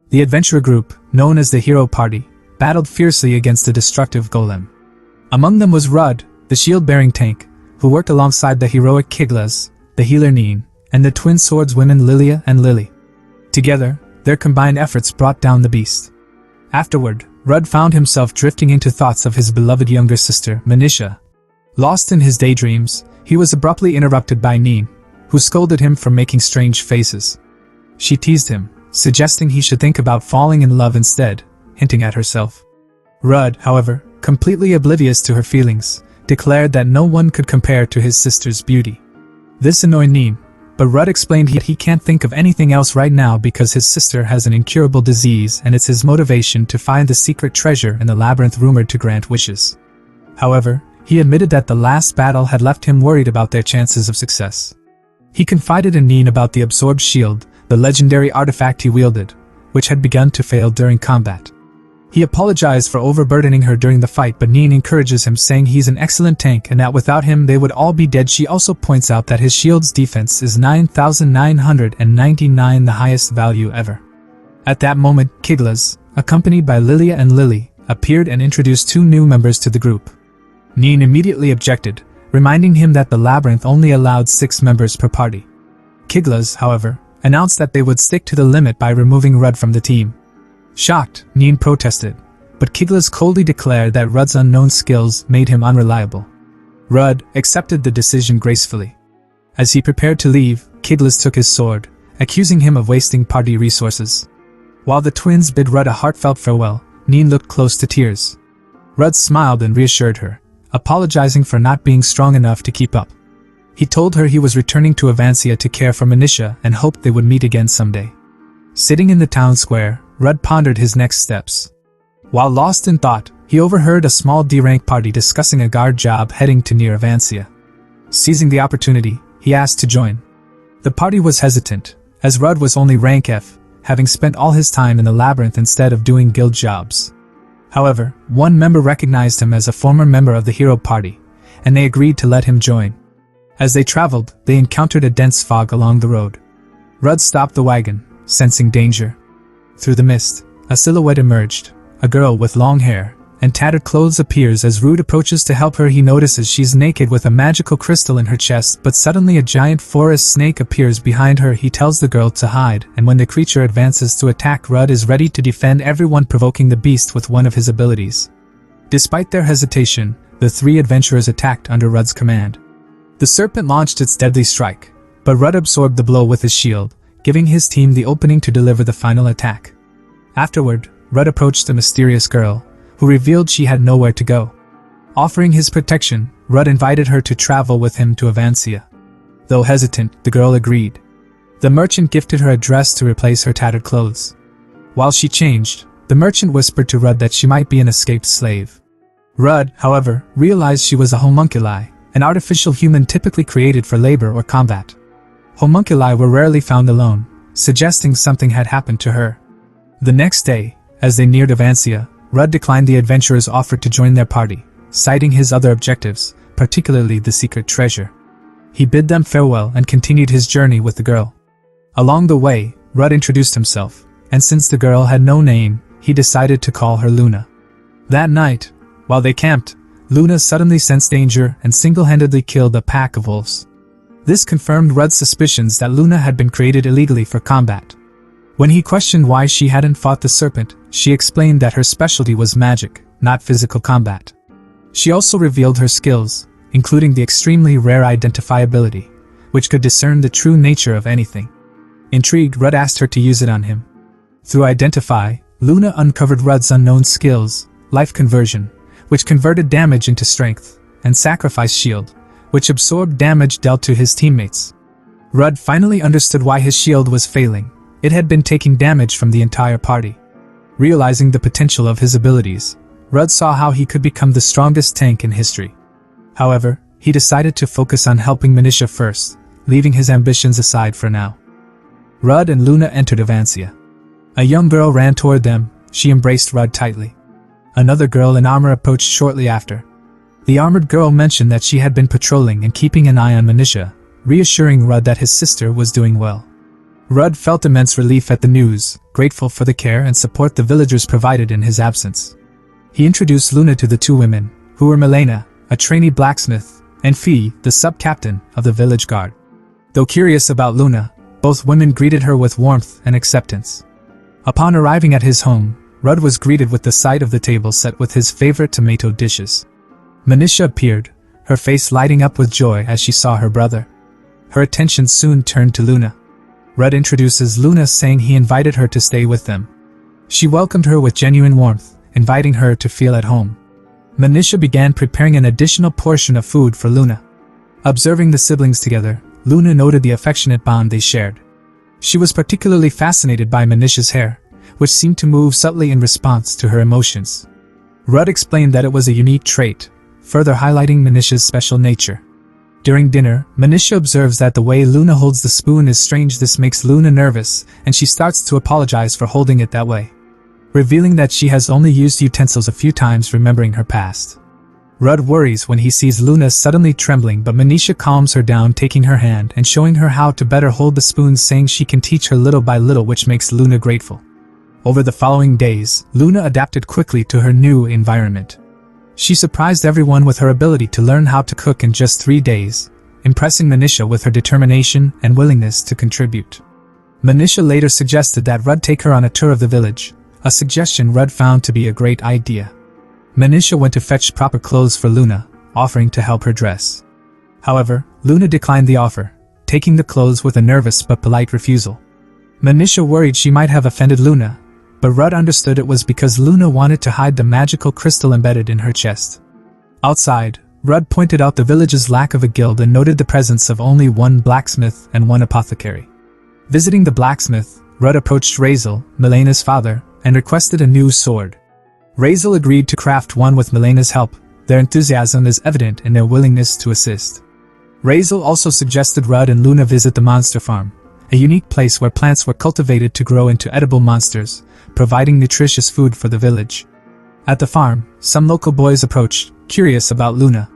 The adventurer group, known as the Hero Party, battled fiercely against the destructive golem. Among them was Rud, the shield-bearing tank, who worked alongside the heroic Kiglas, the healer Neen, and the twin swordswomen Lilia and Lily. Together, their combined efforts brought down the beast. Afterward, Rud found himself drifting into thoughts of his beloved younger sister, Manisha. Lost in his daydreams, he was abruptly interrupted by Neen, who scolded him for making strange faces. She teased him, suggesting he should think about falling in love instead, hinting at herself. Rud, however, completely oblivious to her feelings, declared that no one could compare to his sister's beauty. This annoyed Neen, but Rud explained he can't think of anything else right now because his sister has an incurable disease and it's his motivation to find the secret treasure in the labyrinth rumored to grant wishes. However, he admitted that the last battle had left him worried about their chances of success. He confided in Neen about the absorbed shield, the legendary artifact he wielded, which had begun to fail during combat. He apologized for overburdening her during the fight, but Neen encourages him, saying he's an excellent tank and that without him they would all be dead. She also points out that his shield's defense is 9,999, the highest value ever. At that moment, Kiglas, accompanied by Lilia and Lily, appeared and introduced two new members to the group. Neen immediately objected, reminding him that the labyrinth only allowed 6 members per party. Kiglas, however, announced that they would stick to the limit by removing Rud from the team. Shocked, Neen protested, but Kiglas coldly declared that Rud's unknown skills made him unreliable. Rud accepted the decision gracefully. As he prepared to leave, Kiglas took his sword, accusing him of wasting party resources. While the twins bid Rud a heartfelt farewell, Neen looked close to tears. Rud smiled and reassured her, apologizing for not being strong enough to keep up. He told her he was returning to Avancia to care for Manisha and hoped they would meet again someday. Sitting in the town square, Rud pondered his next steps. While lost in thought, he overheard a small D-rank party discussing a guard job heading to near Avancia. Seizing the opportunity, he asked to join. The party was hesitant, as Rud was only rank F, having spent all his time in the labyrinth instead of doing guild jobs. However, one member recognized him as a former member of the Hero Party, and they agreed to let him join. As they traveled, they encountered a dense fog along the road. Rud stopped the wagon, sensing danger. Through the mist, a silhouette emerged. A girl with long hair and tattered clothes appears. As Rud approaches to help her, he notices she's naked with a magical crystal in her chest, but suddenly a giant forest snake appears behind her. He tells the girl to hide, and when the creature advances to attack, Rud is ready to defend everyone, provoking the beast with one of his abilities. Despite their hesitation, the 3 adventurers attacked under Rud's command. The serpent launched its deadly strike, but Rud absorbed the blow with his shield, giving his team the opening to deliver the final attack. Afterward, Rud approached the mysterious girl, who revealed she had nowhere to go. Offering his protection, Rud invited her to travel with him to Avancia. Though hesitant, the girl agreed. The merchant gifted her a dress to replace her tattered clothes. While she changed, the merchant whispered to Rud that she might be an escaped slave. Rud, however, realized she was a homunculi, an artificial human typically created for labor or combat. Homunculi were rarely found alone, suggesting something had happened to her. The next day, as they neared Avancia, Rud declined the adventurers' offer to join their party, citing his other objectives, particularly the secret treasure. He bid them farewell and continued his journey with the girl. Along the way, Rud introduced himself, and since the girl had no name, he decided to call her Luna. That night, while they camped, Luna suddenly sensed danger and single-handedly killed a pack of wolves. This confirmed Rud's suspicions that Luna had been created illegally for combat. When he questioned why she hadn't fought the serpent, she explained that her specialty was magic, not physical combat. She also revealed her skills, including the extremely rare identifiability, which could discern the true nature of anything. Intrigued, Rud asked her to use it on him. Through Identify, Luna uncovered Rud's unknown skills, Life Conversion, which converted damage into strength, and Sacrifice Shield, which absorbed damage dealt to his teammates. Rud finally understood why his shield was failing. It had been taking damage from the entire party. Realizing the potential of his abilities, Rud saw how he could become the strongest tank in history. However, he decided to focus on helping Manisha first, leaving his ambitions aside for now. Rud and Luna entered Avancia. A young girl ran toward them. She embraced Rud tightly. Another girl in armor approached shortly after. The armored girl mentioned that she had been patrolling and keeping an eye on Manisha, reassuring Rud that his sister was doing well. Rud felt immense relief at the news, grateful for the care and support the villagers provided in his absence. He introduced Luna to the two women, who were Milena, a trainee blacksmith, and Fee, the sub-captain of the village guard. Though curious about Luna, both women greeted her with warmth and acceptance. Upon arriving at his home, Rud was greeted with the sight of the table set with his favorite tomato dishes. Manisha appeared, her face lighting up with joy as she saw her brother. Her attention soon turned to Luna. Rud introduces Luna, saying he invited her to stay with them. She welcomed her with genuine warmth, inviting her to feel at home. Manisha began preparing an additional portion of food for Luna. Observing the siblings together, Luna noted the affectionate bond they shared. She was particularly fascinated by Manisha's hair, which seemed to move subtly in response to her emotions. Rud explained that it was a unique trait, further highlighting Manisha's special nature. During dinner, Manisha observes that the way Luna holds the spoon is strange. This makes Luna nervous, and she starts to apologize for holding it that way, revealing that she has only used utensils a few times, remembering her past. Rud worries when he sees Luna suddenly trembling, but Manisha calms her down, taking her hand and showing her how to better hold the spoon, saying she can teach her little by little, which makes Luna grateful. Over the following days, Luna adapted quickly to her new environment. She surprised everyone with her ability to learn how to cook in just 3 days, impressing Manisha with her determination and willingness to contribute. Manisha later suggested that Rud take her on a tour of the village, a suggestion Rud found to be a great idea. Manisha went to fetch proper clothes for Luna, offering to help her dress. However, Luna declined the offer, taking the clothes with a nervous but polite refusal. Manisha worried she might have offended Luna, but Rud understood it was because Luna wanted to hide the magical crystal embedded in her chest. Outside, Rud pointed out the village's lack of a guild and noted the presence of only one blacksmith and one apothecary. Visiting the blacksmith, Rud approached Razel, Milena's father, and requested a new sword. Razel agreed to craft one with Milena's help. Their enthusiasm is evident in their willingness to assist. Razel also suggested Rud and Luna visit the monster farm, a unique place where plants were cultivated to grow into edible monsters, providing nutritious food for the village. At the farm, some local boys approached, curious about Luna.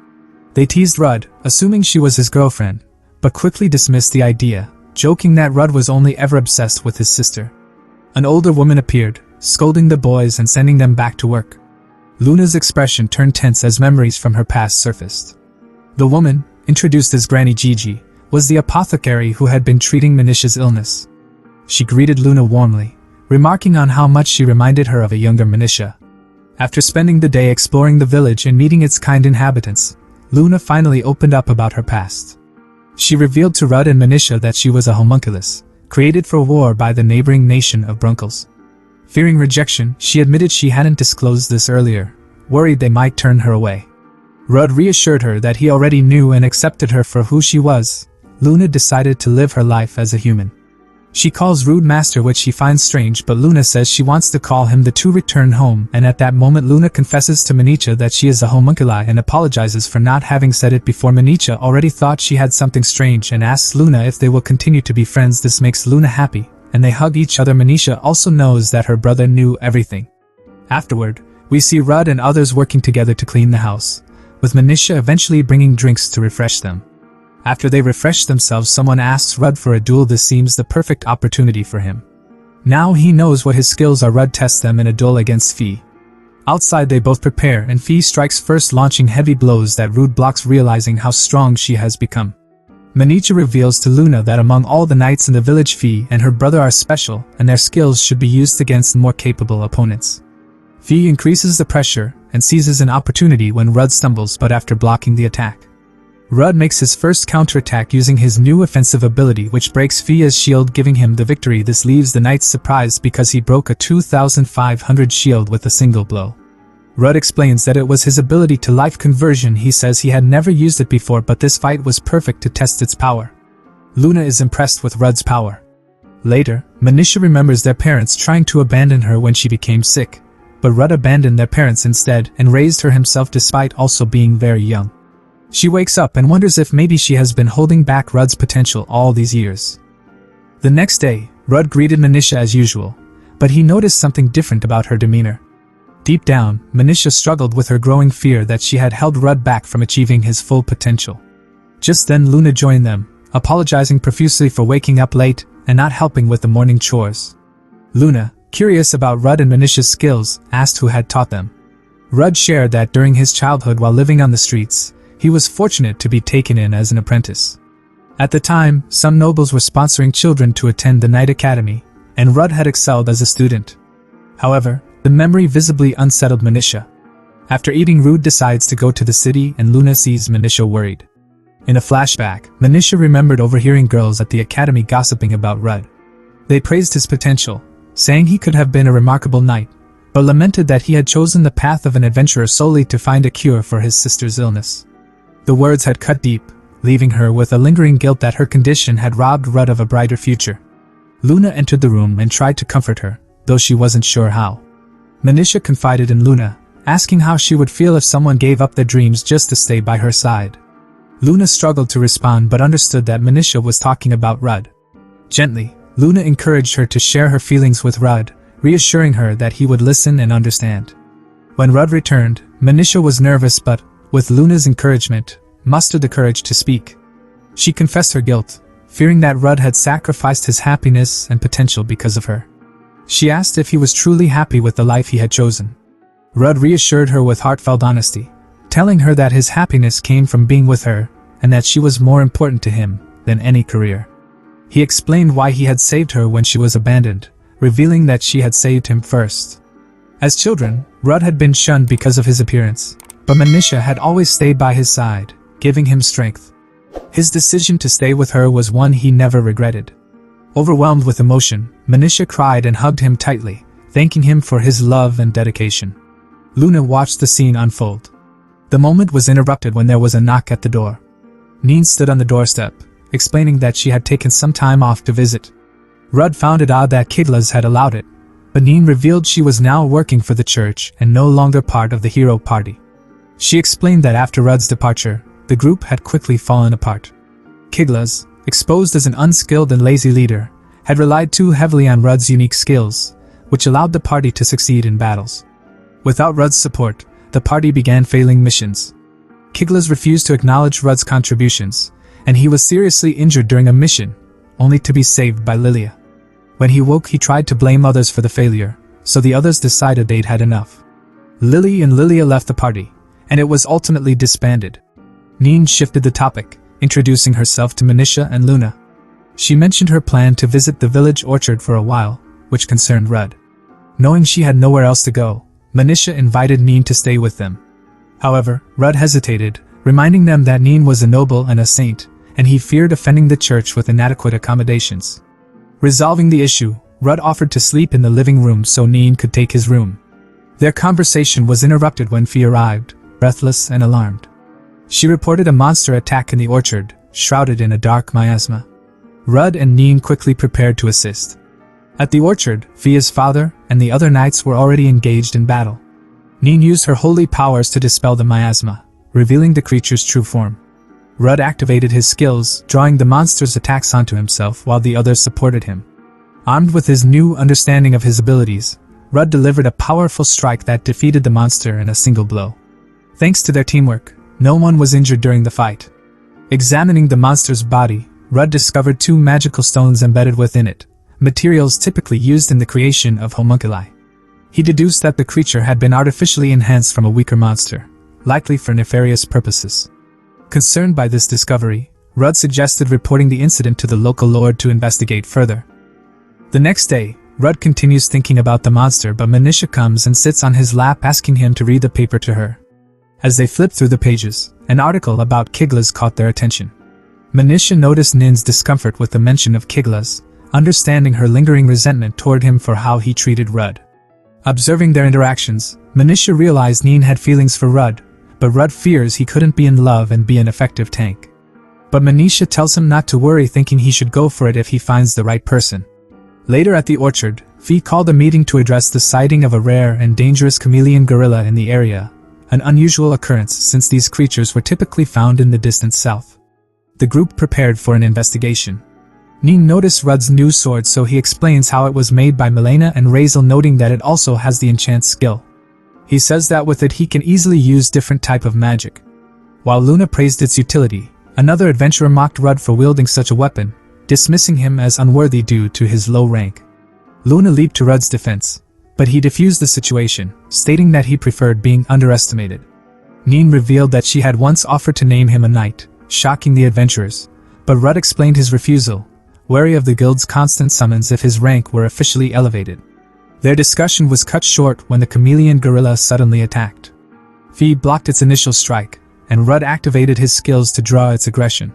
They teased Rud, assuming she was his girlfriend, but quickly dismissed the idea, joking that Rud was only ever obsessed with his sister. An older woman appeared, scolding the boys and sending them back to work. Luna's expression turned tense as memories from her past surfaced. The woman, introduced as Granny Gigi, was the apothecary who had been treating Manisha's illness. She greeted Luna warmly, remarking on how much she reminded her of a younger Manisha. After spending the day exploring the village and meeting its kind inhabitants, Luna finally opened up about her past. She revealed to Rud and Manisha that she was a homunculus, created for war by the neighboring nation of Brunkles. Fearing rejection, she admitted she hadn't disclosed this earlier, worried they might turn her away. Rud reassured her that he already knew and accepted her for who she was. Luna decided to live her life as a human. She calls Rud master, which she finds strange, but Luna says she wants to call him the to return home, and at that moment Luna confesses to Manisha that she is a homunculi and apologizes for not having said it before. Manisha already thought she had something strange and asks Luna if they will continue to be friends. This makes Luna happy, and they hug each other. Manisha also knows that her brother knew everything. Afterward, we see Rud and others working together to clean the house, with Manisha eventually bringing drinks to refresh them. After they refresh themselves, someone asks Rud for a duel. This seems the perfect opportunity for him. Now he knows what his skills are. Rud tests them in a duel against Fee. Outside they both prepare and Fee strikes first, launching heavy blows that Rud blocks, realizing how strong she has become. Manisha reveals to Luna that among all the knights in the village, Fee and her brother are special, and their skills should be used against more capable opponents. Fee increases the pressure and seizes an opportunity when Rud stumbles, but after blocking the attack, Rud makes his first counterattack using his new offensive ability, which breaks Fia's shield, giving him the victory. This leaves the knights surprised because he broke a 2,500 shield with a single blow. Rud explains that it was his ability to life conversion. He says he had never used it before, but this fight was perfect to test its power. Luna is impressed with Rud's power. Later, Manisha remembers their parents trying to abandon her when she became sick, but Rud abandoned their parents instead and raised her himself despite also being very young. She wakes up and wonders if maybe she has been holding back Rud's potential all these years. The next day, Rud greeted Manisha as usual, but he noticed something different about her demeanor. Deep down, Manisha struggled with her growing fear that she had held Rud back from achieving his full potential. Just then Luna joined them, apologizing profusely for waking up late. and not helping with the morning chores. Luna, curious about Rud and Manisha's skills, asked who had taught them. Rud shared that during his childhood while living on the streets, he was fortunate to be taken in as an apprentice. At the time, some nobles were sponsoring children to attend the Knight Academy, and Rud had excelled as a student. However, the memory visibly unsettled Manisha. After eating, Rud decides to go to the city and Luna sees Manisha worried. In a flashback, Manisha remembered overhearing girls at the academy gossiping about Rud. They praised his potential, saying he could have been a remarkable knight, but lamented that he had chosen the path of an adventurer solely to find a cure for his sister's illness. The words had cut deep, leaving her with a lingering guilt that her condition had robbed Rud of a brighter future. Luna entered the room and tried to comfort her, though she wasn't sure how. Manisha confided in Luna, asking how she would feel if someone gave up their dreams just to stay by her side. Luna struggled to respond but understood that Manisha was talking about Rud. Gently, Luna encouraged her to share her feelings with Rud, reassuring her that he would listen and understand. When Rud returned, Manisha was nervous but, with Luna's encouragement, mustered the courage to speak. She confessed her guilt, fearing that Rud had sacrificed his happiness and potential because of her. She asked if he was truly happy with the life he had chosen. Rud reassured her with heartfelt honesty, telling her that his happiness came from being with her and that she was more important to him than any career. He explained why he had saved her when she was abandoned, revealing that she had saved him first. As children, Rud had been shunned because of his appearance, but Manisha had always stayed by his side, giving him strength. His decision to stay with her was one he never regretted. Overwhelmed with emotion, Manisha cried and hugged him tightly, thanking him for his love and dedication. Luna watched the scene unfold. The moment was interrupted when there was a knock at the door. Neen stood on the doorstep, explaining that she had taken some time off to visit. Rud found it odd that Kiglas had allowed it, but Neen revealed she was now working for the church and no longer part of the hero party. She explained that after Rud's departure, the group had quickly fallen apart. Kiglas, exposed as an unskilled and lazy leader, had relied too heavily on Rud's unique skills, which allowed the party to succeed in battles. Without Rud's support, the party began failing missions. Kiglas refused to acknowledge Rud's contributions, and he was seriously injured during a mission, only to be saved by Lilia. When he woke, he tried to blame others for the failure, so the others decided they'd had enough. Lily and Lilia left the party, and it was ultimately disbanded. Neen shifted the topic, introducing herself to Manisha and Luna. She mentioned her plan to visit the village orchard for a while, which concerned Rud. Knowing she had nowhere else to go, Manisha invited Neen to stay with them. However, Rud hesitated, reminding them that Neen was a noble and a saint, and he feared offending the church with inadequate accommodations. Resolving the issue, Rud offered to sleep in the living room so Neen could take his room. Their conversation was interrupted when Fee arrived, breathless and alarmed. She reported a monster attack in the orchard, shrouded in a dark miasma. Rud and Neen quickly prepared to assist. At the orchard, Fee's father and the other knights were already engaged in battle. Neen used her holy powers to dispel the miasma, revealing the creature's true form. Rud activated his skills, drawing the monster's attacks onto himself while the others supported him. Armed with his new understanding of his abilities, Rud delivered a powerful strike that defeated the monster in a single blow. Thanks to their teamwork, no one was injured during the fight. Examining the monster's body, Rud discovered 2 magical stones embedded within it, materials typically used in the creation of homunculi. He deduced that the creature had been artificially enhanced from a weaker monster, likely for nefarious purposes. Concerned by this discovery, Rud suggested reporting the incident to the local lord to investigate further. The next day, Rud continues thinking about the monster, but Manisha comes and sits on his lap asking him to read the paper to her. As they flip through the pages, an article about Kiglas caught their attention. Manisha noticed Nin's discomfort with the mention of Kiglas, understanding her lingering resentment toward him for how he treated Rud. Observing their interactions, Manisha realized Nin had feelings for Rud, but Rud fears he couldn't be in love and be an effective tank. But Manisha tells him not to worry, thinking he should go for it if he finds the right person. Later at the orchard, Fee called a meeting to address the sighting of a rare and dangerous chameleon gorilla in the area, an unusual occurrence since these creatures were typically found in the distant south. The group prepared for an investigation. Nin noticed Rud's new sword, so he explains how it was made by Milena and Razel, noting that it also has the enchant skill. He says that with it he can easily use different type of magic. While Luna praised its utility, another adventurer mocked Rud for wielding such a weapon, dismissing him as unworthy due to his low rank. Luna leaped to Rud's defense, but he diffused the situation, stating that he preferred being underestimated. Nin revealed that she had once offered to name him a knight, shocking the adventurers, but Rud explained his refusal, wary of the guild's constant summons if his rank were officially elevated. Their discussion was cut short when the chameleon gorilla suddenly attacked. Fi blocked its initial strike, and Rud activated his skills to draw its aggression.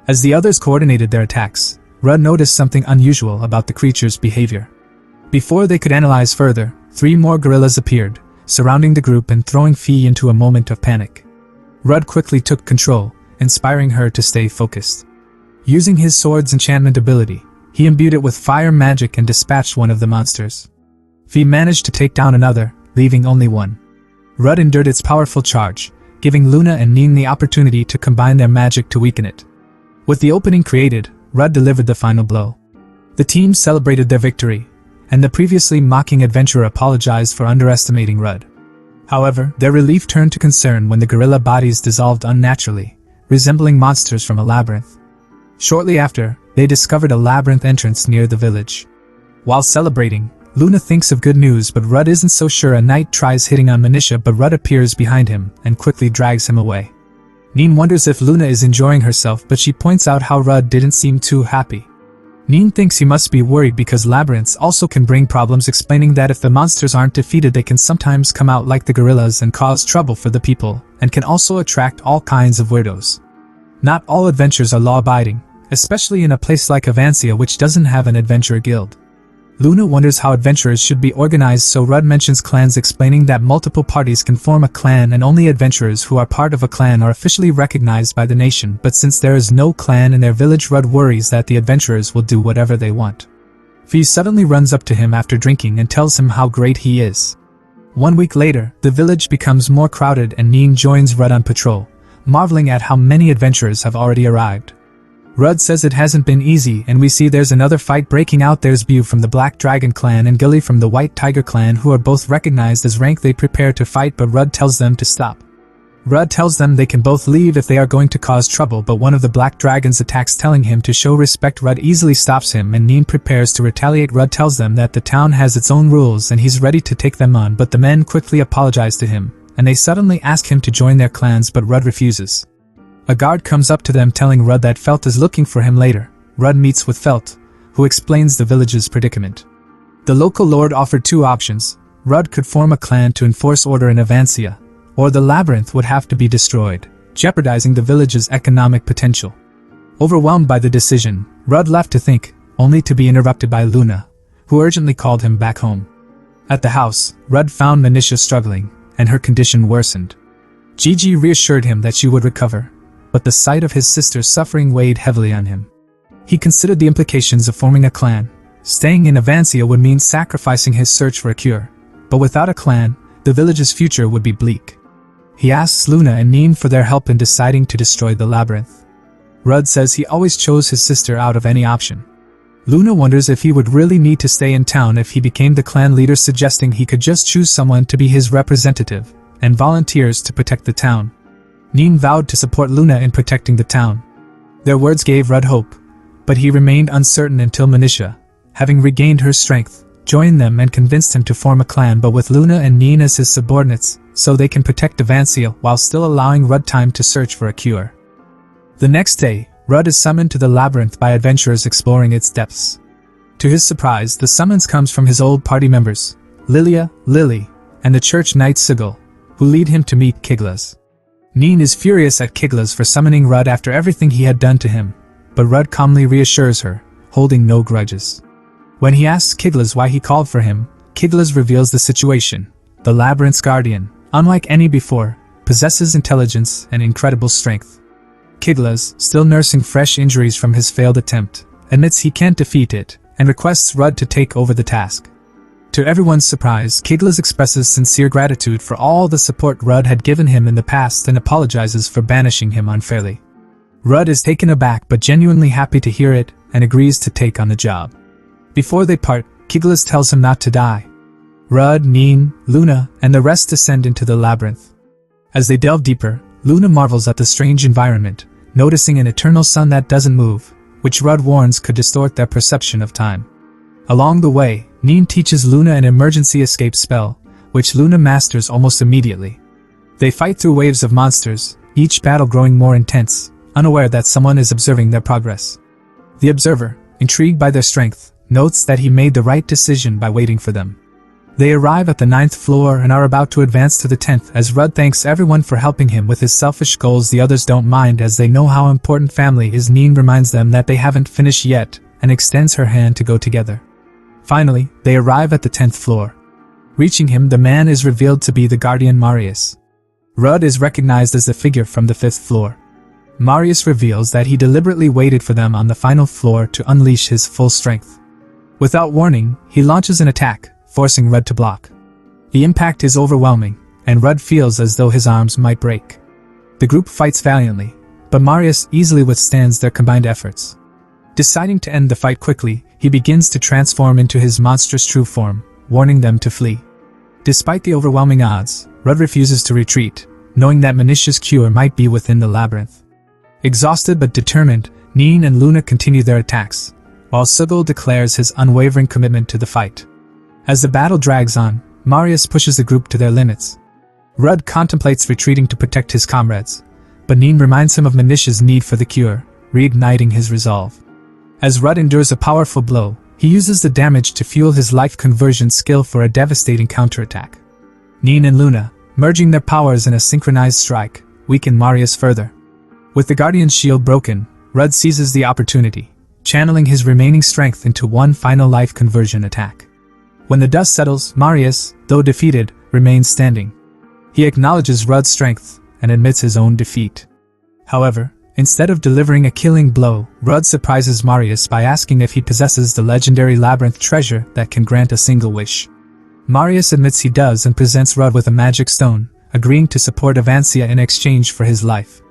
As the others coordinated their attacks, Rud noticed something unusual about the creature's behavior. Before they could analyze further, 3 more gorillas appeared, surrounding the group and throwing Fi into a moment of panic. Rud quickly took control, inspiring her to stay focused. Using his sword's enchantment ability, he imbued it with fire magic and dispatched one of the monsters. Fi managed to take down another, leaving only one. Rud endured its powerful charge, giving Luna and Nin the opportunity to combine their magic to weaken it. With the opening created, Rud delivered the final blow. The team celebrated their victory, and the previously mocking adventurer apologized for underestimating Rud. However, their relief turned to concern when the gorilla bodies dissolved unnaturally, resembling monsters from a labyrinth. Shortly after, they discovered a labyrinth entrance near the village. While celebrating, Luna thinks of good news, but Rud isn't so sure. A knight tries hitting on Manisha, but Rud appears behind him and quickly drags him away. Nin wonders if Luna is enjoying herself, but she points out how Rud didn't seem too happy. Nin thinks he must be worried because labyrinths also can bring problems, explaining that if the monsters aren't defeated, they can sometimes come out like the gorillas and cause trouble for the people, and can also attract all kinds of weirdos. Not all adventures are law-abiding, especially in a place like Avancia, which doesn't have an adventurer guild. Luna wonders how adventurers should be organized, so Rud mentions clans, explaining that multiple parties can form a clan and only adventurers who are part of a clan are officially recognized by the nation, but since there is no clan in their village, Rud worries that the adventurers will do whatever they want. Fi suddenly runs up to him after drinking and tells him how great he is. 1 week later, the village becomes more crowded and Nin joins Rud on patrol, marveling at how many adventurers have already arrived. Rud says it hasn't been easy, and we see there's another fight breaking out. There's Bu from the Black Dragon clan and Gilly from the White Tiger clan, who are both recognized as rank. They prepare to fight, but Rud tells them to stop. Rud tells them they can both leave if they are going to cause trouble, but one of the Black Dragons attacks, telling him to show respect. Rud easily stops him and Nin prepares to retaliate. Rud tells them that the town has its own rules and he's ready to take them on, but the men quickly apologize to him, and they suddenly ask him to join their clans, but Rud refuses. A guard comes up to them telling Rud that Felt is looking for him later. Rud meets with Felt, who explains the village's predicament. The local lord offered 2 options. Rud could form a clan to enforce order in Avancia, or the labyrinth would have to be destroyed, jeopardizing the village's economic potential. Overwhelmed by the decision, Rud left to think, only to be interrupted by Luna, who urgently called him back home. At the house, Rud found Manisha struggling, and her condition worsened. Gigi reassured him that she would recover, but the sight of his sister suffering weighed heavily on him. He considered the implications of forming a clan. Staying in Avancia would mean sacrificing his search for a cure, but without a clan, the village's future would be bleak. He asks Luna and Nin for their help in deciding to destroy the labyrinth. Rud says he always chose his sister out of any option. Luna wonders if he would really need to stay in town if he became the clan leader, suggesting he could just choose someone to be his representative, and volunteers to protect the town. Nin vowed to support Luna in protecting the town. Their words gave Rud hope, but he remained uncertain until Manisha, having regained her strength, joined them and convinced him to form a clan, but with Luna and Nin as his subordinates, so they can protect Avancia while still allowing Rud time to search for a cure. The next day, Rud is summoned to the labyrinth by adventurers exploring its depths. To his surprise, the summons comes from his old party members, Lilia, Lily, and the church knight Sigil, who lead him to meet Kiglas. Nin is furious at Kiglas for summoning Rud after everything he had done to him, but Rud calmly reassures her, holding no grudges. When he asks Kiglas why he called for him, Kiglas reveals the situation. The labyrinth's guardian, unlike any before, possesses intelligence and incredible strength. Kiglas, still nursing fresh injuries from his failed attempt, admits he can't defeat it, and requests Rud to take over the task. To everyone's surprise, Kiglas expresses sincere gratitude for all the support Rud had given him in the past and apologizes for banishing him unfairly. Rud is taken aback but genuinely happy to hear it, and agrees to take on the job. Before they part, Kiglas tells him not to die. Rud, Nin, Luna, and the rest descend into the labyrinth. As they delve deeper, Luna marvels at the strange environment, noticing an eternal sun that doesn't move, which Rud warns could distort their perception of time. Along the way, Neen teaches Luna an emergency escape spell, which Luna masters almost immediately. They fight through waves of monsters, each battle growing more intense, unaware that someone is observing their progress. The observer, intrigued by their strength, notes that he made the right decision by waiting for them. They arrive at the 9th floor and are about to advance to the 10th as Rud thanks everyone for helping him with his selfish goals. The others don't mind as they know how important family is. Neen reminds them that they haven't finished yet and extends her hand to go together. Finally, they arrive at the 10th floor. Reaching him, the man is revealed to be the guardian Marius. Rud is recognized as the figure from the 5th floor. Marius reveals that he deliberately waited for them on the final floor to unleash his full strength. Without warning, he launches an attack, forcing Rud to block. The impact is overwhelming, and Rud feels as though his arms might break. The group fights valiantly, but Marius easily withstands their combined efforts. Deciding to end the fight quickly, he begins to transform into his monstrous true form, warning them to flee. Despite the overwhelming odds, Rud refuses to retreat, knowing that Manisha's cure might be within the labyrinth. Exhausted but determined, Neen and Luna continue their attacks, while Sigil declares his unwavering commitment to the fight. As the battle drags on, Marius pushes the group to their limits. Rud contemplates retreating to protect his comrades, but Neen reminds him of Manisha's need for the cure, reigniting his resolve. As Rud endures a powerful blow, he uses the damage to fuel his life conversion skill for a devastating counterattack. Neen and Luna, merging their powers in a synchronized strike, weaken Marius further. With the Guardian's shield broken, Rud seizes the opportunity, channeling his remaining strength into one final life conversion attack. When the dust settles, Marius, though defeated, remains standing. He acknowledges Rud's strength and admits his own defeat. However, instead of delivering a killing blow, Rud surprises Marius by asking if he possesses the legendary Labyrinth treasure that can grant a single wish. Marius admits he does and presents Rud with a magic stone, agreeing to support Avancia in exchange for his life.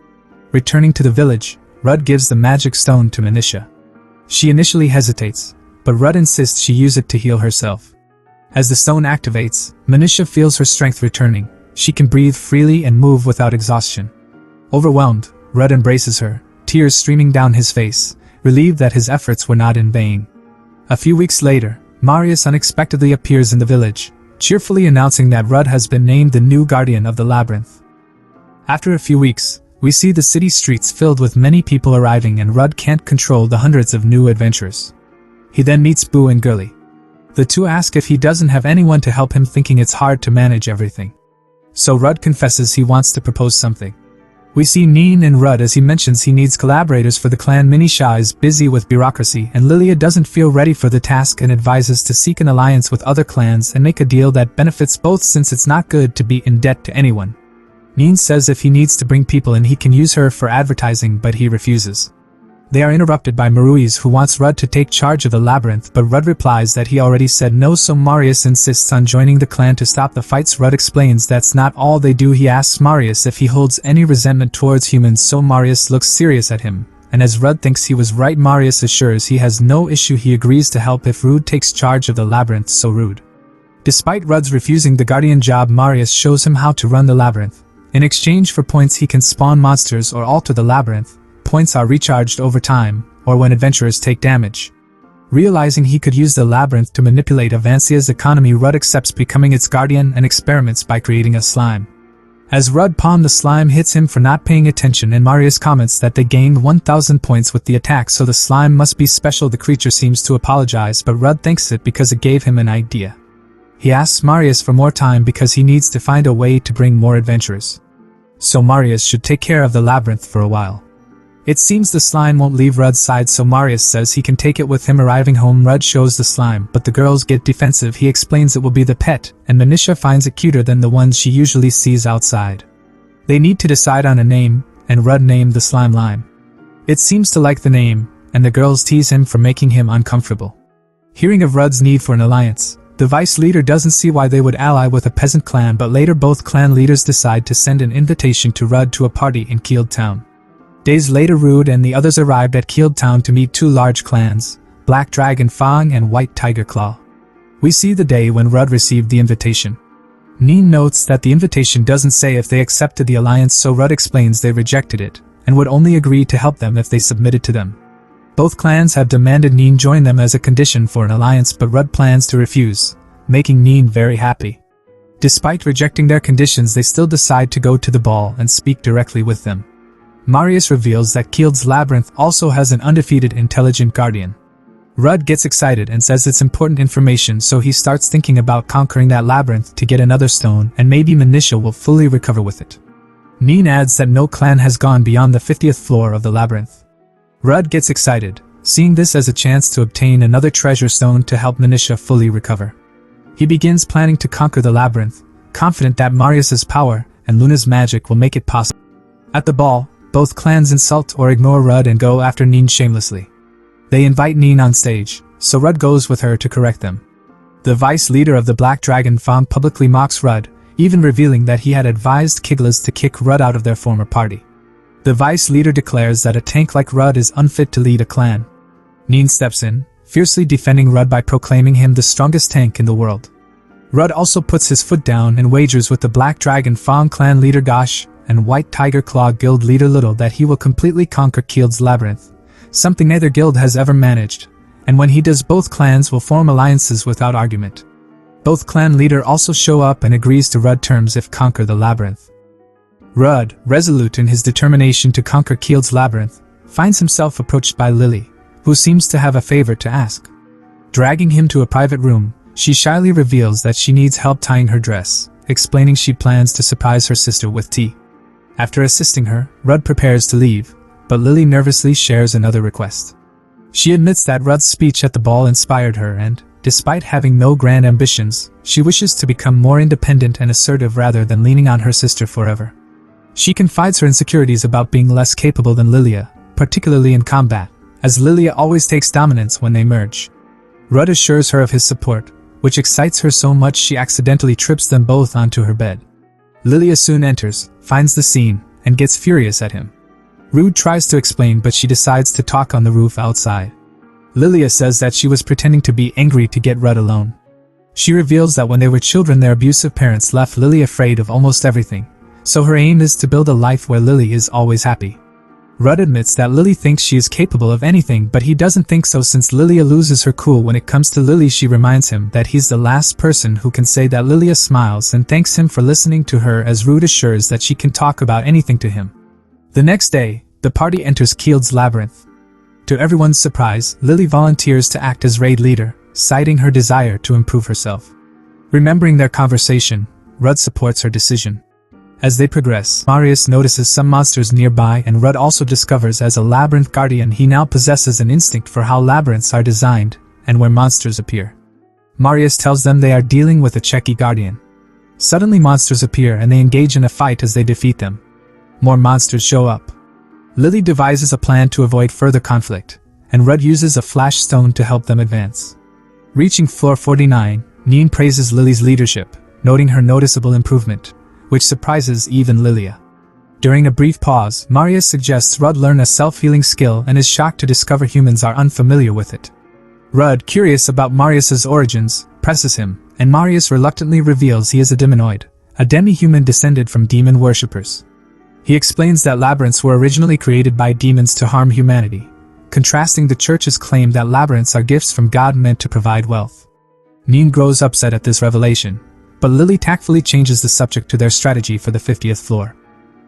Returning to the village, Rud gives the magic stone to Manisha. She initially hesitates, but Rud insists she use it to heal herself. As the stone activates, Manisha feels her strength returning. She can breathe freely and move without exhaustion. Overwhelmed, Rud embraces her, tears streaming down his face, relieved that his efforts were not in vain. A few weeks later, Marius unexpectedly appears in the village, cheerfully announcing that Rud has been named the new guardian of the labyrinth. After a few weeks, we see the city streets filled with many people arriving and Rud can't control the hundreds of new adventurers. He then meets Boo and Girly. The two ask if he doesn't have anyone to help him, thinking it's hard to manage everything. So Rud confesses he wants to propose something. We see Neen and Rud as he mentions he needs collaborators for the clan. Manisha is busy with bureaucracy and Lilia doesn't feel ready for the task and advises to seek an alliance with other clans and make a deal that benefits both, since it's not good to be in debt to anyone. Neen says if he needs to bring people in he can use her for advertising, but he refuses. They are interrupted by Maruiz, who wants Rud to take charge of the labyrinth, but Rud replies that he already said no, so Marius insists on joining the clan to stop the fights. Rud explains that's not all they do. He asks Marius if he holds any resentment towards humans, so Marius looks serious at him, and as Rud thinks he was right, Marius assures he has no issue. He agrees to help if Rud takes charge of the labyrinth. So Rud. Despite Rud's refusing the guardian job, Marius shows him how to run the labyrinth. In exchange for points he can spawn monsters or alter the labyrinth. Points are recharged over time, or when adventurers take damage. Realizing he could use the labyrinth to manipulate Avancia's economy, Rud accepts becoming its guardian and experiments by creating a slime. As Rud pawned, the slime hits him for not paying attention, and Marius comments that they gained 1000 points with the attack, so the slime must be special. The creature seems to apologize, but Rud thanks it because it gave him an idea. He asks Marius for more time because he needs to find a way to bring more adventurers. So Marius should take care of the labyrinth for a while. It seems the slime won't leave Rud's side, so Marius says he can take it with him. Arriving home, Rud shows the slime, but the girls get defensive. He explains it will be the pet, and Manisha finds it cuter than the ones she usually sees outside. They need to decide on a name, and Rud named the slime Lime. It seems to like the name, and the girls tease him for making him uncomfortable. Hearing of Rud's need for an alliance, the vice leader doesn't see why they would ally with a peasant clan, but later both clan leaders decide to send an invitation to Rud to a party in Keeled Town. Days later, Rud and the others arrived at Keeled Town to meet two large clans, Black Dragon Fang and White Tiger Claw. We see the day when Rud received the invitation. Neen notes that the invitation doesn't say if they accepted the alliance, so Rud explains they rejected it, and would only agree to help them if they submitted to them. Both clans have demanded Neen join them as a condition for an alliance, but Rud plans to refuse, making Neen very happy. Despite rejecting their conditions, they still decide to go to the ball and speak directly with them. Marius reveals that Kield's Labyrinth also has an undefeated intelligent guardian. Rud gets excited and says it's important information, so he starts thinking about conquering that labyrinth to get another stone, and maybe Manisha will fully recover with it. Neen adds that no clan has gone beyond the 50th floor of the labyrinth. Rud gets excited, seeing this as a chance to obtain another treasure stone to help Manisha fully recover. He begins planning to conquer the labyrinth, confident that Marius's power and Luna's magic will make it possible. At the ball, both clans insult or ignore Rud and go after Neen shamelessly. They invite Neen on stage, so Rud goes with her to correct them. The vice leader of the Black Dragon Farm publicly mocks Rud, even revealing that he had advised Kiglas to kick Rud out of their former party. The vice leader declares that a tank like Rud is unfit to lead a clan. Neen steps in, fiercely defending Rud by proclaiming him the strongest tank in the world. Rud also puts his foot down and wagers with the Black Dragon Farm clan leader Gosh and White Tiger Claw guild leader Little that he will completely conquer Kield's Labyrinth, something neither guild has ever managed, and when he does, both clans will form alliances without argument. Both clan leader also show up and agrees to Rud terms if conquer the labyrinth. Rud, resolute in his determination to conquer Kield's Labyrinth, finds himself approached by Lily, who seems to have a favor to ask. Dragging him to a private room, she shyly reveals that she needs help tying her dress, explaining she plans to surprise her sister with tea. After assisting her, Rud prepares to leave, but Lily nervously shares another request. She admits that Rud's speech at the ball inspired her and, despite having no grand ambitions, she wishes to become more independent and assertive rather than leaning on her sister forever. She confides her insecurities about being less capable than Lilia, particularly in combat, as Lilia always takes dominance when they merge. Rud assures her of his support, which excites her so much she accidentally trips them both onto her bed. Lilia soon enters, finds the scene, and gets furious at him. Rud tries to explain, but she decides to talk on the roof outside. Lilia says that she was pretending to be angry to get Rud alone. She reveals that when they were children, their abusive parents left Lily afraid of almost everything, so her aim is to build a life where Lily is always happy. Rud admits that Lily thinks she is capable of anything, but he doesn't think so since Lilia loses her cool when it comes to Lily. She reminds him that he's the last person who can say that. Lilia smiles and thanks him for listening to her as Rud assures that she can talk about anything to him. The next day, the party enters Kield's Labyrinth. To everyone's surprise, Lily volunteers to act as raid leader, citing her desire to improve herself. Remembering their conversation, Rud supports her decision. As they progress, Marius notices some monsters nearby, and Rud also discovers as a labyrinth guardian he now possesses an instinct for how labyrinths are designed and where monsters appear. Marius tells them they are dealing with a Cheki guardian. Suddenly monsters appear and they engage in a fight as they defeat them. More monsters show up. Lily devises a plan to avoid further conflict, and Rud uses a flash stone to help them advance. Reaching floor 49, Neen praises Lily's leadership, noting her noticeable improvement, which surprises even Lilia. During a brief pause, Marius suggests Rud learn a self-healing skill and is shocked to discover humans are unfamiliar with it. Rud, curious about Marius's origins, presses him, and Marius reluctantly reveals he is a demonoid, a demi-human descended from demon worshippers. He explains that labyrinths were originally created by demons to harm humanity, contrasting the church's claim that labyrinths are gifts from God meant to provide wealth. Neen grows upset at this revelation, but Lily tactfully changes the subject to their strategy for the 50th floor.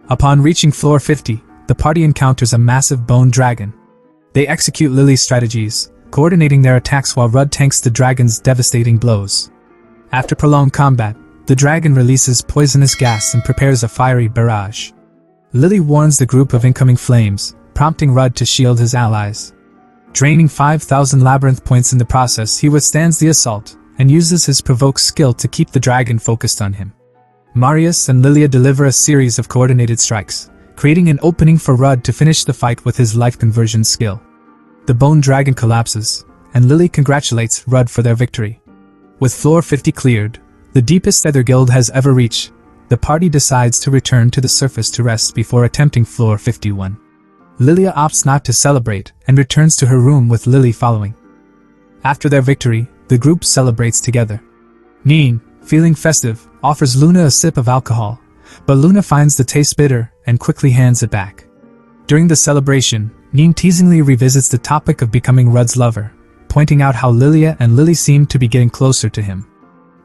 Upon reaching floor 50, the party encounters a massive bone dragon. They execute Lily's strategies, coordinating their attacks while Rud tanks the dragon's devastating blows. After prolonged combat, the dragon releases poisonous gas and prepares a fiery barrage. Lily warns the group of incoming flames, prompting Rud to shield his allies. Draining 5,000 labyrinth points in the process, he withstands the assault and uses his provoke skill to keep the dragon focused on him. Marius and Lilia deliver a series of coordinated strikes, creating an opening for Rud to finish the fight with his life conversion skill. The bone dragon collapses, and Lily congratulates Rud for their victory. With floor 50 cleared, the deepest either guild has ever reached, the party decides to return to the surface to rest before attempting floor 51. Lilia opts not to celebrate and returns to her room with Lily following. After their victory, the group celebrates together. Neen, feeling festive, offers Luna a sip of alcohol, but Luna finds the taste bitter and quickly hands it back. During the celebration, Neen teasingly revisits the topic of becoming Rud's lover, pointing out how Lilia and Lily seem to be getting closer to him.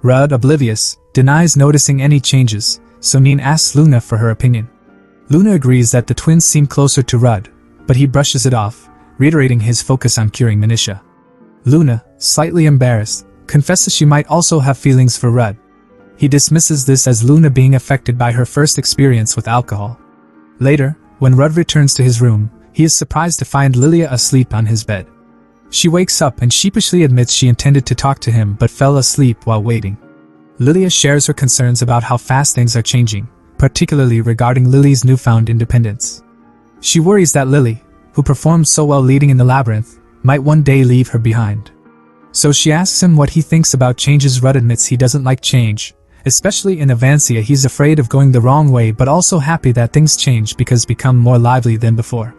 Rud, oblivious, denies noticing any changes, so Neen asks Luna for her opinion. Luna agrees that the twins seem closer to Rud, but he brushes it off, reiterating his focus on curing Manisha. Luna, slightly embarrassed, confesses she might also have feelings for Rud. He dismisses this as Luna being affected by her first experience with alcohol. Later, when Rud returns to his room, he is surprised to find Lilia asleep on his bed. She wakes up and sheepishly admits she intended to talk to him but fell asleep while waiting. Lilia shares her concerns about how fast things are changing, particularly regarding Lily's newfound independence. She worries that Lily, who performed so well leading in the Labyrinth, might one day leave her behind. So she asks him what he thinks about changes. Rud admits he doesn't like change, especially in Avancia. He's afraid of going the wrong way but also happy that things change because become more lively than before.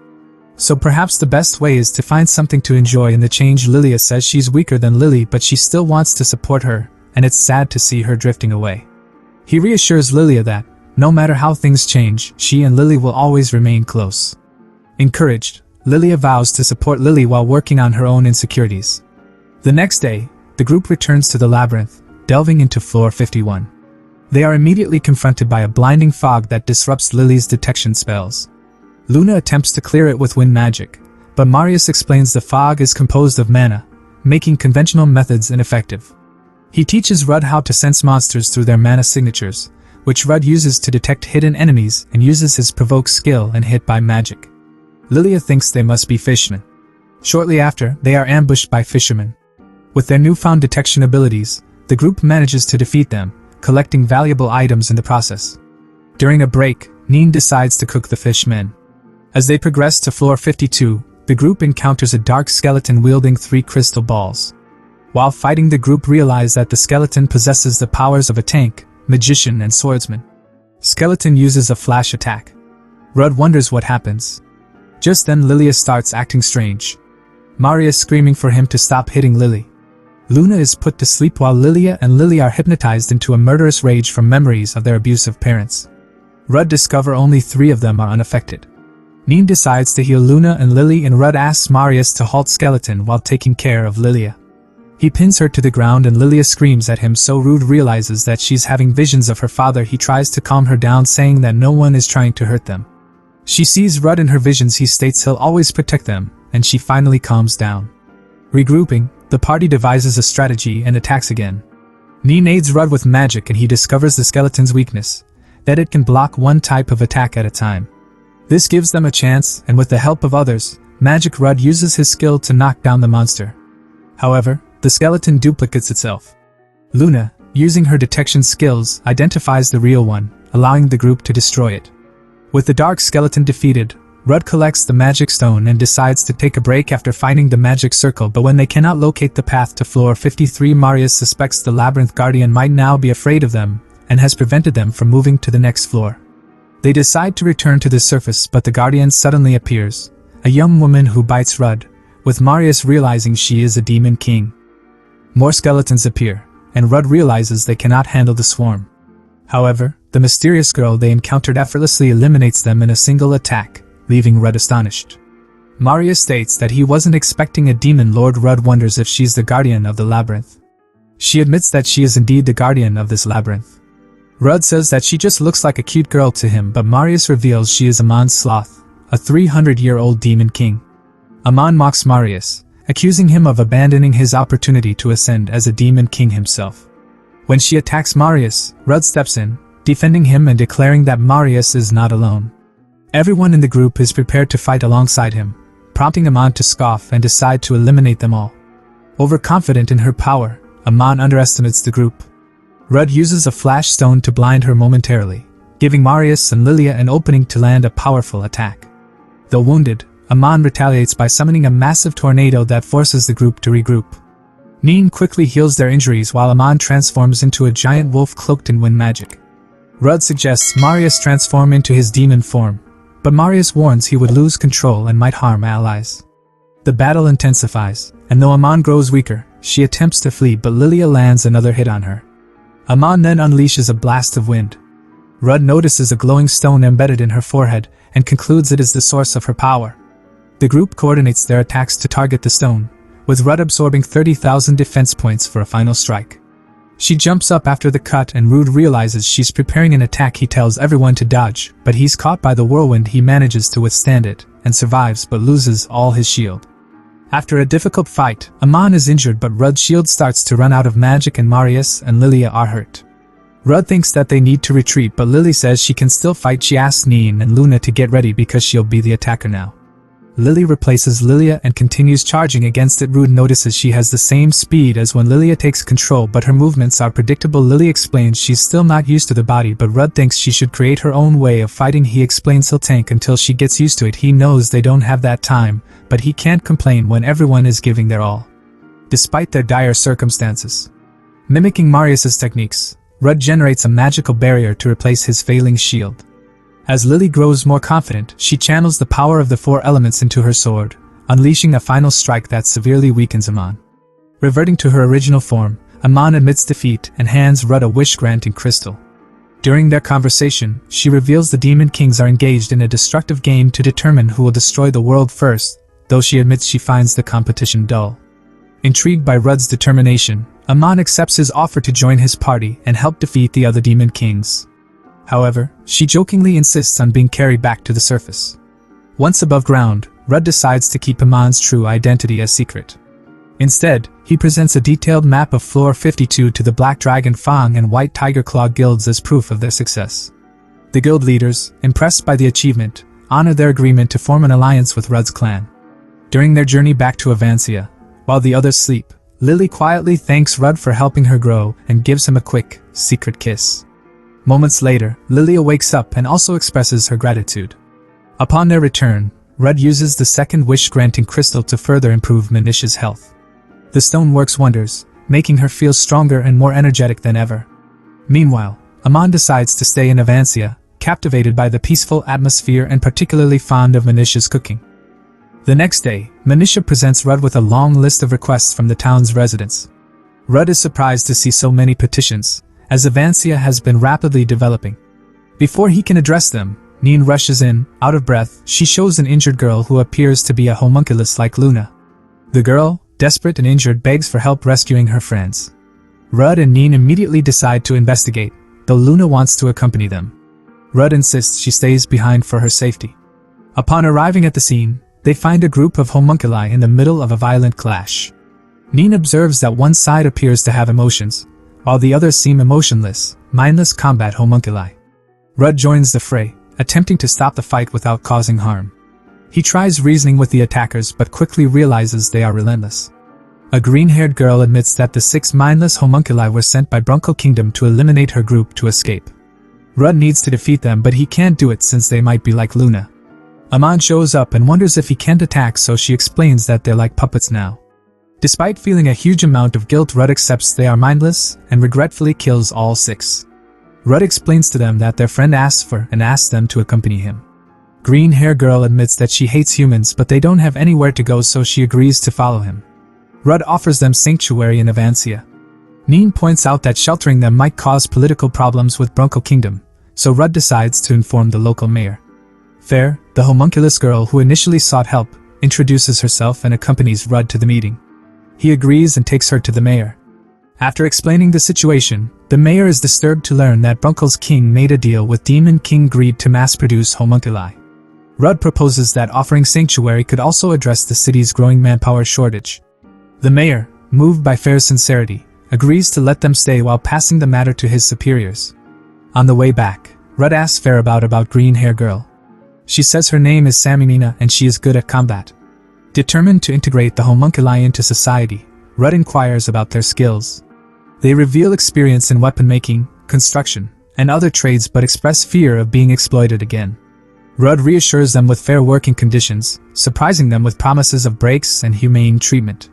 So perhaps the best way is to find something to enjoy in the change. Lilia says she's weaker than Lily but she still wants to support her, and it's sad to see her drifting away. He reassures Lilia that, no matter how things change, she and Lily will always remain close. Encouraged, Lilia vows to support Lily while working on her own insecurities. The next day, the group returns to the Labyrinth, delving into floor 51. They are immediately confronted by a blinding fog that disrupts Lily's detection spells. Luna attempts to clear it with wind magic, but Marius explains the fog is composed of mana, making conventional methods ineffective. He teaches Rud how to sense monsters through their mana signatures, which Rud uses to detect hidden enemies and uses his provoke skill and hit by magic. Lilia thinks they must be fishmen. Shortly after, they are ambushed by fishermen. With their newfound detection abilities, the group manages to defeat them, collecting valuable items in the process. During a break, Neen decides to cook the fishmen. As they progress to floor 52, the group encounters a dark skeleton wielding 3 crystal balls. While fighting, the group realize that the skeleton possesses the powers of a tank, magician and swordsman. Skeleton uses a flash attack. Rud wonders what happens. Just then Lilia starts acting strange. Marius screaming for him to stop hitting Lily. Luna is put to sleep while Lilia and Lily are hypnotized into a murderous rage from memories of their abusive parents. Rud discover only 3 of them are unaffected. Neen decides to heal Luna and Lily, and Rud asks Marius to halt skeleton while taking care of Lilia. He pins her to the ground and Lilia screams at him, so Rud realizes that she's having visions of her father. He tries to calm her down, saying that no one is trying to hurt them. She sees Rud in her visions. He states he'll always protect them, and she finally calms down. Regrouping, the party devises a strategy and attacks again. Neen aids Rud with magic and he discovers the skeleton's weakness, that it can block one type of attack at a time. This gives them a chance, and with the help of others, Magic Rud uses his skill to knock down the monster. However, the skeleton duplicates itself. Luna, using her detection skills, identifies the real one, allowing the group to destroy it. With the dark skeleton defeated, Rud collects the magic stone and decides to take a break after finding the magic circle, but when they cannot locate the path to floor 53, Marius suspects the Labyrinth Guardian might now be afraid of them, and has prevented them from moving to the next floor. They decide to return to the surface, but the Guardian suddenly appears, a young woman who bites Rud, with Marius realizing she is a demon king. More skeletons appear, and Rud realizes they cannot handle the swarm. However, the mysterious girl they encountered effortlessly eliminates them in a single attack, leaving Rud astonished. Marius states that he wasn't expecting a demon lord. Rud wonders if she's the guardian of the labyrinth. She admits that she is indeed the guardian of this labyrinth. Rud says that she just looks like a cute girl to him, but Marius reveals she is Amon's sloth, a 300-year-old demon king. Amon mocks Marius, accusing him of abandoning his opportunity to ascend as a demon king himself. When she attacks Marius, Rud steps in, defending him and declaring that Marius is not alone. Everyone in the group is prepared to fight alongside him, prompting Amon to scoff and decide to eliminate them all. Overconfident in her power, Amon underestimates the group. Rud uses a flash stone to blind her momentarily, giving Marius and Lilia an opening to land a powerful attack. Though wounded, Amon retaliates by summoning a massive tornado that forces the group to regroup. Neen quickly heals their injuries while Amon transforms into a giant wolf cloaked in wind magic. Rud suggests Marius transform into his demon form, but Marius warns he would lose control and might harm allies. The battle intensifies, and though Amon grows weaker, she attempts to flee, but Lilia lands another hit on her. Amon then unleashes a blast of wind. Rud notices a glowing stone embedded in her forehead and concludes it is the source of her power. The group coordinates their attacks to target the stone, with Rud absorbing 30,000 defense points for a final strike. She jumps up after the cut and Rud realizes she's preparing an attack. He tells everyone to dodge, but he's caught by the whirlwind. He manages to withstand it, and survives but loses all his shield. After a difficult fight, Aime is injured but Rud's shield starts to run out of magic and Marius and Lilia are hurt. Rud thinks that they need to retreat but Lily says she can still fight. She asks Neen and Luna to get ready because she'll be the attacker now. Lily replaces Lilia and continues charging against it. Rud notices she has the same speed as when Lilia takes control but her movements are predictable. Lily explains she's still not used to the body but Rud thinks she should create her own way of fighting. He explains he'll tank until she gets used to it. He knows they don't have that time, but he can't complain when everyone is giving their all. Despite their dire circumstances. Mimicking Marius's techniques, Rud generates a magical barrier to replace his failing shield. As Lily grows more confident, she channels the power of the 4 elements into her sword, unleashing a final strike that severely weakens Aime. Reverting to her original form, Aime admits defeat and hands Rud a wish-granting crystal. During their conversation, she reveals the Demon Kings are engaged in a destructive game to determine who will destroy the world first, though she admits she finds the competition dull. Intrigued by Rud's determination, Aime accepts his offer to join his party and help defeat the other Demon Kings. However, she jokingly insists on being carried back to the surface. Once above ground, Rud decides to keep Aime's true identity a secret. Instead, he presents a detailed map of Floor 52 to the Black Dragon Fang and White Tiger Claw guilds as proof of their success. The guild leaders, impressed by the achievement, honor their agreement to form an alliance with Rud's clan. During their journey back to Avancia, while the others sleep, Lily quietly thanks Rud for helping her grow and gives him a quick, secret kiss. Moments later, Lilia wakes up and also expresses her gratitude. Upon their return, Rud uses the second wish-granting crystal to further improve Manisha's health. The stone works wonders, making her feel stronger and more energetic than ever. Meanwhile, Aime decides to stay in Avancia, captivated by the peaceful atmosphere and particularly fond of Manisha's cooking. The next day, Manisha presents Rud with a long list of requests from the town's residents. Rud is surprised to see so many petitions, as Avancia has been rapidly developing. Before he can address them, Neen rushes in, out of breath. She shows an injured girl who appears to be a homunculus like Luna. The girl, desperate and injured, begs for help rescuing her friends. Rud and Neen immediately decide to investigate, though Luna wants to accompany them. Rud insists she stays behind for her safety. Upon arriving at the scene, they find a group of homunculi in the middle of a violent clash. Neen observes that one side appears to have emotions, while the others seem emotionless, mindless combat homunculi. Rud joins the fray, attempting to stop the fight without causing harm. He tries reasoning with the attackers but quickly realizes they are relentless. A green-haired girl admits that the 6 mindless homunculi were sent by Brunkel Kingdom to eliminate her group to escape. Rud needs to defeat them but he can't do it since they might be like Luna. Aime shows up and wonders if he can't attack, so she explains that they're like puppets now. Despite feeling a huge amount of guilt, Rud accepts they are mindless and regretfully kills all 6. Rud explains to them that their friend asks them to accompany him. Green Hair Girl admits that she hates humans but they don't have anywhere to go, so she agrees to follow him. Rud offers them sanctuary in Avancia. Neen points out that sheltering them might cause political problems with Brunkel Kingdom, so Rud decides to inform the local mayor. Fair, the homunculus girl who initially sought help, introduces herself and accompanies Rud to the meeting. He agrees and takes her to the mayor. After explaining the situation, the mayor is disturbed to learn that Brunkel's king made a deal with Demon King Greed to mass-produce homunculi. Rud proposes that offering sanctuary could also address the city's growing manpower shortage. The mayor, moved by Fair's sincerity, agrees to let them stay while passing the matter to his superiors. On the way back, Rud asks Fair about Green Hair Girl. She says her name is Samimina and she is good at combat. Determined to integrate the homunculi into society, Rud inquires about their skills. They reveal experience in weapon making, construction, and other trades but express fear of being exploited again. Rud reassures them with fair working conditions, surprising them with promises of breaks and humane treatment.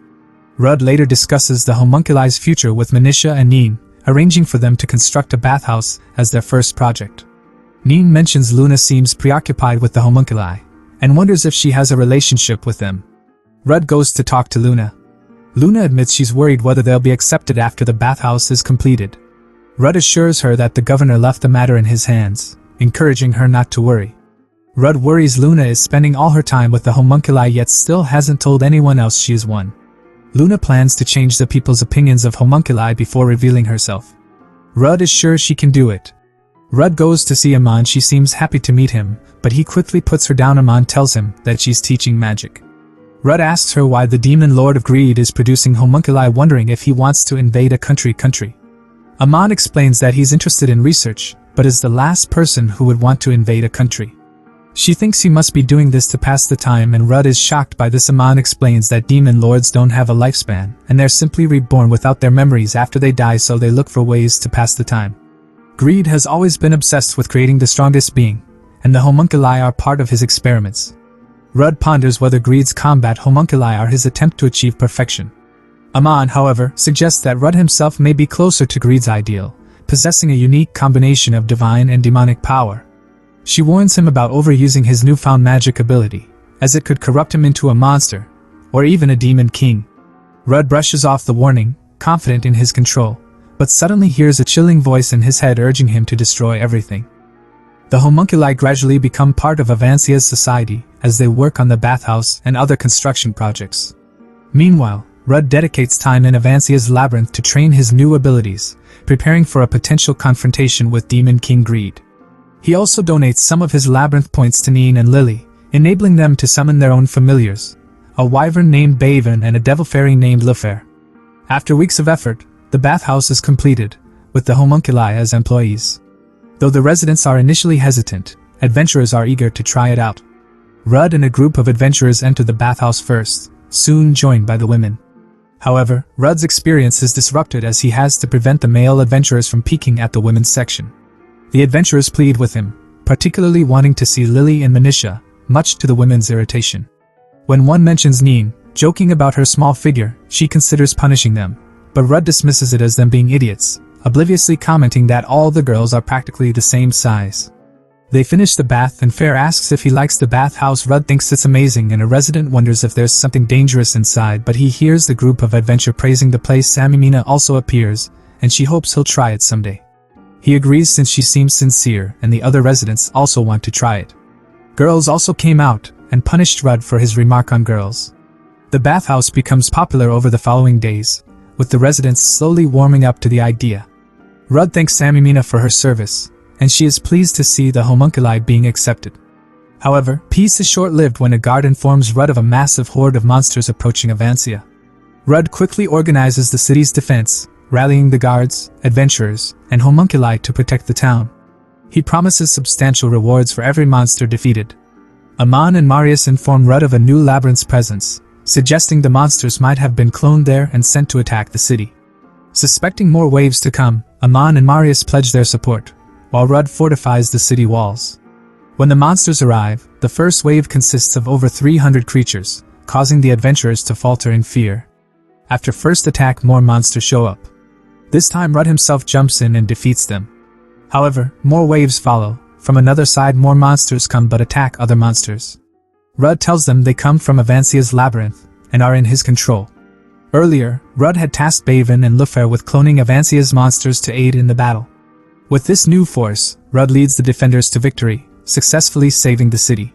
Rud later discusses the homunculi's future with Manisha and Neen, arranging for them to construct a bathhouse as their first project. Neen mentions Luna seems preoccupied with the homunculi, and wonders if she has a relationship with them. Rud goes to talk to Luna. Luna admits she's worried whether they'll be accepted after the bathhouse is completed. Rud assures her that the governor left the matter in his hands, encouraging her not to worry. Rud worries Luna is spending all her time with the homunculi yet still hasn't told anyone else she is one. Luna plans to change the people's opinions of homunculi before revealing herself. Rud is sure she can do it. Rud goes to see Aime. She seems happy to meet him, but he quickly puts her down. Aime tells him that she's teaching magic. Rud asks her why the demon lord of greed is producing homunculi, wondering if he wants to invade a country. Aime explains that he's interested in research, but is the last person who would want to invade a country. She thinks he must be doing this to pass the time, and Rud is shocked by this. Aime explains that demon lords don't have a lifespan, and they're simply reborn without their memories after they die, so they look for ways to pass the time. Greed has always been obsessed with creating the strongest being, and the homunculi are part of his experiments. Rud ponders whether Greed's combat homunculi are his attempt to achieve perfection. Aime, however, suggests that Rud himself may be closer to Greed's ideal, possessing a unique combination of divine and demonic power. She warns him about overusing his newfound magic ability, as it could corrupt him into a monster, or even a demon king. Rud brushes off the warning, confident in his control, but suddenly hears a chilling voice in his head urging him to destroy everything. The homunculi gradually become part of Avancia's society as they work on the bathhouse and other construction projects. Meanwhile, Rud dedicates time in Avancia's labyrinth to train his new abilities, preparing for a potential confrontation with Demon King Greed. He also donates some of his labyrinth points to Neen and Lily, enabling them to summon their own familiars, a wyvern named Baven and a devil fairy named Lufer. After weeks of effort, the bathhouse is completed, with the homunculi as employees. Though the residents are initially hesitant, adventurers are eager to try it out. Rud and a group of adventurers enter the bathhouse first, soon joined by the women. However, Rud's experience is disrupted as he has to prevent the male adventurers from peeking at the women's section. The adventurers plead with him, particularly wanting to see Lily and Manisha, much to the women's irritation. When one mentions Neen, joking about her small figure, she considers punishing them, but Rud dismisses it as them being idiots, obliviously commenting that all the girls are practically the same size. They finish the bath and Fair asks if he likes the bathhouse. Rud thinks it's amazing and a resident wonders if there's something dangerous inside, but he hears the group of adventure praising the place. Aime also appears, and she hopes he'll try it someday. He agrees since she seems sincere and the other residents also want to try it. Girls also came out and punished Rud for his remark on girls. The bathhouse becomes popular over the following days, with the residents slowly warming up to the idea. Rud thanks Aime for her service, and she is pleased to see the homunculi being accepted. However, peace is short-lived when a guard informs Rud of a massive horde of monsters approaching Avancia. Rud quickly organizes the city's defense, rallying the guards, adventurers, and homunculi to protect the town. He promises substantial rewards for every monster defeated. Aime and Marius inform Rud of a new labyrinth's presence, suggesting the monsters might have been cloned there and sent to attack the city. Suspecting more waves to come, Aime and Marius pledge their support, while Rud fortifies the city walls. When the monsters arrive, the first wave consists of over 300 creatures, causing the adventurers to falter in fear. After first attack, more monsters show up. This time Rud himself jumps in and defeats them. However, more waves follow. From another side, more monsters come but attack other monsters. Rud tells them they come from Avancia's labyrinth and are in his control. Earlier, Rud had tasked Baven and Lufer with cloning Avancia's monsters to aid in the battle. With this new force, Rud leads the defenders to victory, successfully saving the city.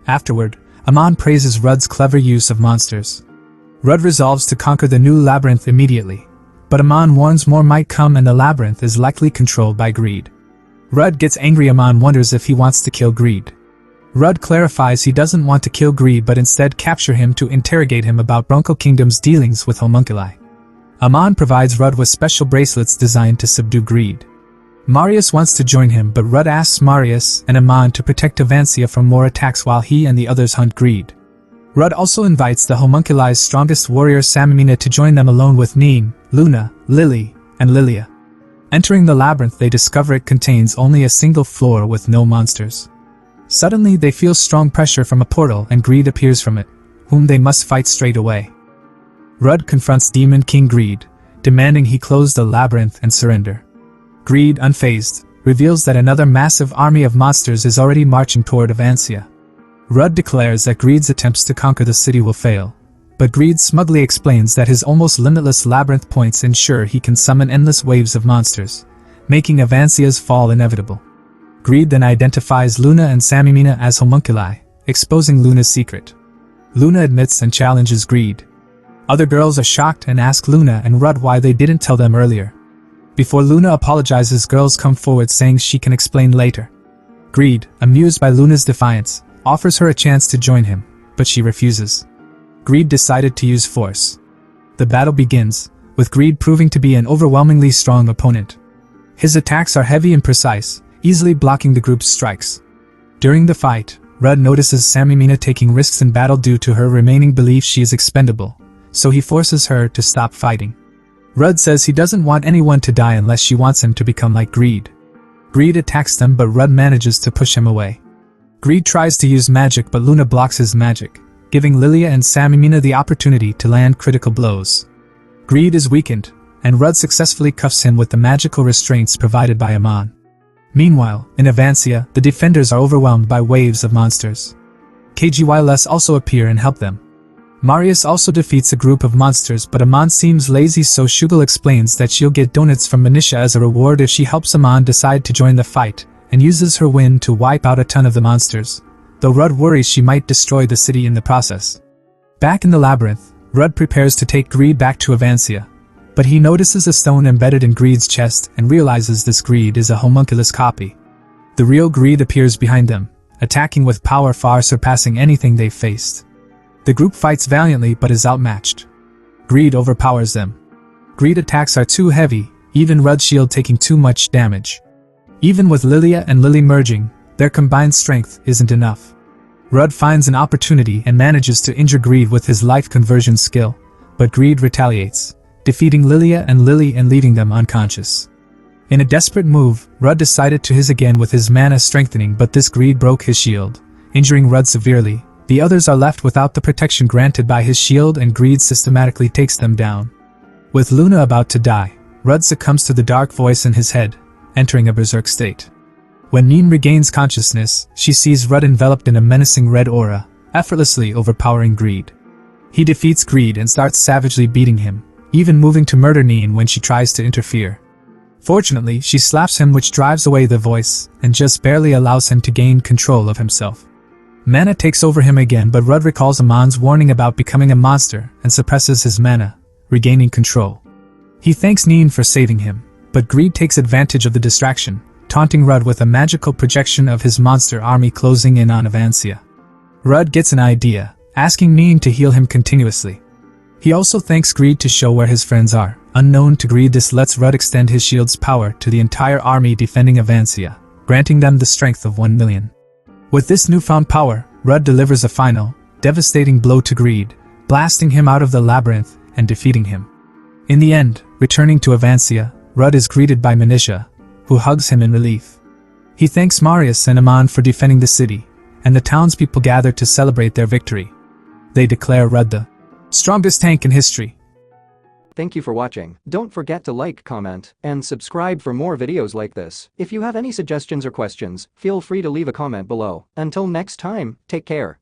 Afterward, Aime praises Rud's clever use of monsters. Rud resolves to conquer the new labyrinth immediately, but Aime warns more might come and the labyrinth is likely controlled by Greed. Rud gets angry. Aime wonders if he wants to kill Greed. Rud clarifies he doesn't want to kill Greed but instead capture him to interrogate him about Bronco Kingdom's dealings with homunculi. Aime provides Rud with special bracelets designed to subdue Greed. Marius wants to join him, but Rud asks Marius and Aime to protect Avancia from more attacks while he and the others hunt Greed. Rud also invites the homunculi's strongest warrior Aime to join them along with Neen, Luna, Lily, and Lilia. Entering the labyrinth, they discover it contains only a single floor with no monsters. Suddenly they feel strong pressure from a portal and Greed appears from it, whom they must fight straight away. Rud confronts Demon King Greed, demanding he close the labyrinth and surrender. Greed, unfazed, reveals that another massive army of monsters is already marching toward Avancia. Rud declares that Greed's attempts to conquer the city will fail, but Greed smugly explains that his almost limitless labyrinth points ensure he can summon endless waves of monsters, making Avancia's fall inevitable. Greed then identifies Luna and Samimina as homunculi, exposing Luna's secret. Luna admits and challenges Greed. Other girls are shocked and ask Luna and Rud why they didn't tell them earlier. Before Luna apologizes, girls come forward saying she can explain later. Greed, amused by Luna's defiance, offers her a chance to join him, but she refuses. Greed decided to use force. The battle begins, with Greed proving to be an overwhelmingly strong opponent. His attacks are heavy and precise, easily blocking the group's strikes. During the fight, Rud notices Samimina taking risks in battle due to her remaining belief she is expendable, so he forces her to stop fighting. Rud says he doesn't want anyone to die unless she wants him to become like Greed. Greed attacks them, but Rud manages to push him away. Greed tries to use magic, but Luna blocks his magic, giving Lilia and Samimina the opportunity to land critical blows. Greed is weakened, and Rud successfully cuffs him with the magical restraints provided by Aime. Meanwhile, in Avancia, the defenders are overwhelmed by waves of monsters. KGYLS also appear and help them. Marius also defeats a group of monsters, but Aime seems lazy, so Shugal explains that she'll get donuts from Manisha as a reward if she helps Aime decide to join the fight, and uses her win to wipe out a ton of the monsters, though Rud worries she might destroy the city in the process. Back in the labyrinth, Rud prepares to take Greed back to Avancia, but he notices a stone embedded in Greed's chest and realizes this Greed is a homunculus copy. The real Greed appears behind them, attacking with power far surpassing anything they've faced. The group fights valiantly but is outmatched. Greed overpowers them. Greed attacks are too heavy, even Rud's shield taking too much damage. Even with Lilia and Lily merging, their combined strength isn't enough. Rud finds an opportunity and manages to injure Greed with his life conversion skill, but Greed retaliates, defeating Lilia and Lily and leaving them unconscious. In a desperate move, Rud decided to his again with his mana strengthening, but this Greed broke his shield, injuring Rud severely. The others are left without the protection granted by his shield, and Greed systematically takes them down. With Luna about to die, Rud succumbs to the dark voice in his head, entering a berserk state. When Neen regains consciousness, she sees Rud enveloped in a menacing red aura, effortlessly overpowering Greed. He defeats Greed and starts savagely beating him, even moving to murder Neen when she tries to interfere. Fortunately, she slaps him, which drives away the voice, and just barely allows him to gain control of himself. Mana takes over him again, but Rud recalls Aime's warning about becoming a monster and suppresses his mana, regaining control. He thanks Neen for saving him, but Greed takes advantage of the distraction, taunting Rud with a magical projection of his monster army closing in on Avancia. Rud gets an idea, asking Neen to heal him continuously. He also thanks Greed to show where his friends are. Unknown to Greed, this lets Rud extend his shield's power to the entire army defending Avancia, granting them the strength of 1 million. With this newfound power, Rud delivers a final, devastating blow to Greed, blasting him out of the labyrinth and defeating him. In the end, returning to Avancia, Rud is greeted by Manisha, who hugs him in relief. He thanks Marius and Aime for defending the city, and the townspeople gather to celebrate their victory. They declare Rud the strongest tank in history. Thank you for watching. Don't forget to like, comment, and subscribe for more videos like this. If you have any suggestions or questions, feel free to leave a comment below. Until next time, take care.